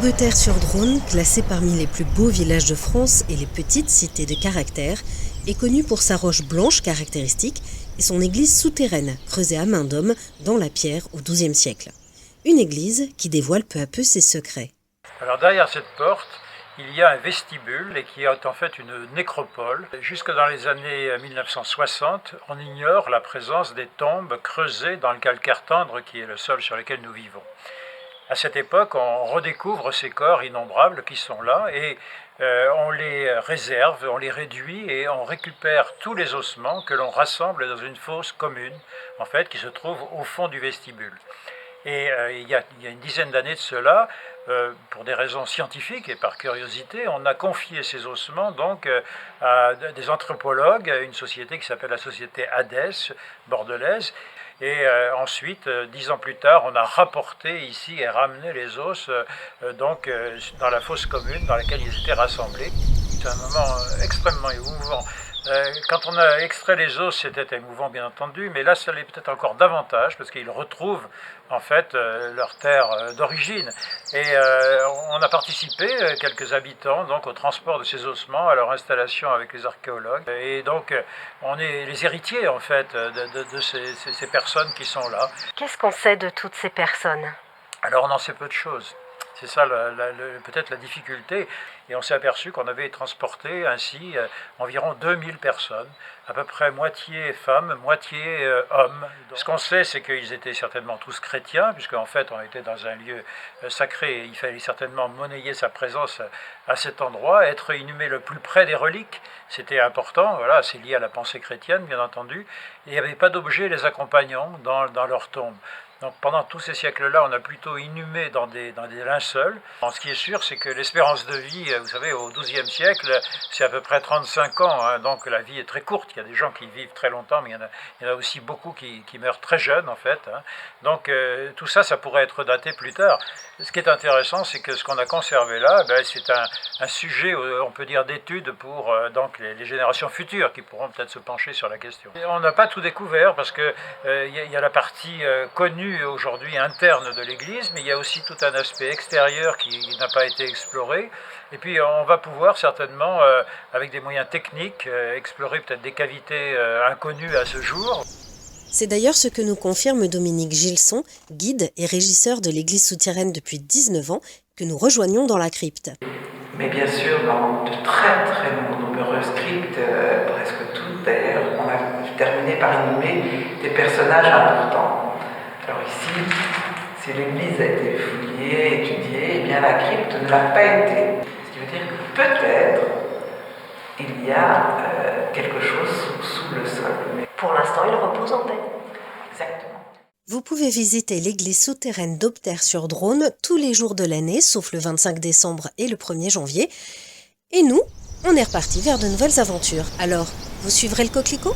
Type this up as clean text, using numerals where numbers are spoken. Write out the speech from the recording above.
Aubeterre-sur-Dronne, classée parmi les plus beaux villages de France et les petites cités de caractère, est connue pour sa roche blanche caractéristique et son église souterraine, creusée à main d'homme dans la pierre au XIIe siècle. Une église qui dévoile peu à peu ses secrets. Alors derrière cette porte, il y a un vestibule et qui est en fait une nécropole. Jusque dans les années 1960, on ignore la présence des tombes creusées dans le calcaire tendre qui est le sol sur lequel nous vivons. À cette époque, on redécouvre ces corps innombrables qui sont là et on les réserve, on les réduit et on récupère tous les ossements que l'on rassemble dans une fosse commune, en fait, qui se trouve au fond du vestibule. Et il y a une dizaine d'années de cela, pour des raisons scientifiques et par curiosité, on a confié ces ossements donc à des anthropologues, à une société qui s'appelle la société Hadès, bordelaise. Et ensuite, 10 ans plus tard, on a rapporté ici et ramené les os dans la fosse commune dans laquelle ils étaient rassemblés. C'est un moment extrêmement émouvant. Quand on a extrait les os, c'était émouvant bien entendu, mais là ça l'est peut-être encore davantage parce qu'ils retrouvent en fait leur terre d'origine. Et on a participé, quelques habitants, donc au transport de ces ossements, à leur installation avec les archéologues. Et donc on est les héritiers en fait de ces personnes qui sont là. Qu'est-ce qu'on sait de toutes ces personnes ? Alors on en sait peu de choses. C'est ça peut-être la difficulté. Et on s'est aperçu qu'on avait transporté ainsi environ 2000 personnes, à peu près moitié femmes, moitié hommes. Ce qu'on sait, c'est qu'ils étaient certainement tous chrétiens, puisqu'en fait on était dans un lieu sacré et il fallait certainement monnayer sa présence à cet endroit, être inhumé le plus près des reliques, c'était important, voilà, c'est lié à la pensée chrétienne bien entendu. Et il n'y avait pas d'objets les accompagnant dans leur tombe. Donc pendant tous ces siècles-là, on a plutôt inhumé dans des linceuls. Ce qui est sûr, c'est que l'espérance de vie, vous savez, au XIIe siècle, c'est à peu près 35 ans. Hein, donc la vie est très courte. Il y a des gens qui vivent très longtemps, mais il y en a aussi beaucoup qui meurent très jeunes, en fait. Hein. Donc tout ça, ça pourrait être daté plus tard. Ce qui est intéressant, c'est que ce qu'on a conservé là, c'est un sujet, on peut dire, d'étude pour donc les générations futures qui pourront peut-être se pencher sur la question. Et on n'a pas tout découvert parce que y a la partie connue aujourd'hui interne de l'église, mais il y a aussi tout un aspect extérieur qui n'a pas été exploré. Et puis on va pouvoir certainement, avec des moyens techniques, explorer peut-être des cavités inconnues à ce jour. C'est d'ailleurs ce que nous confirme Dominique Gilson, guide et régisseur de l'église souterraine depuis 19 ans, que nous rejoignons dans la crypte. Mais bien sûr, dans de très très nombreuses cryptes, presque toutes d'ailleurs, on a terminé par inhumer des personnages importants. Alors ici, si l'église a été fouillée, étudiée, eh bien la crypte ne l'a pas été. Ce qui veut dire que peut-être il y a quelque chose sous le sol. Mais pour l'instant, il repose en paix. Exactement. Vous pouvez visiter l'église souterraine d'Aubeterre-sur-Dronne tous les jours de l'année, sauf le 25 décembre et le 1er janvier. Et nous, on est reparti vers de nouvelles aventures. Alors, vous suivrez le coquelicot ?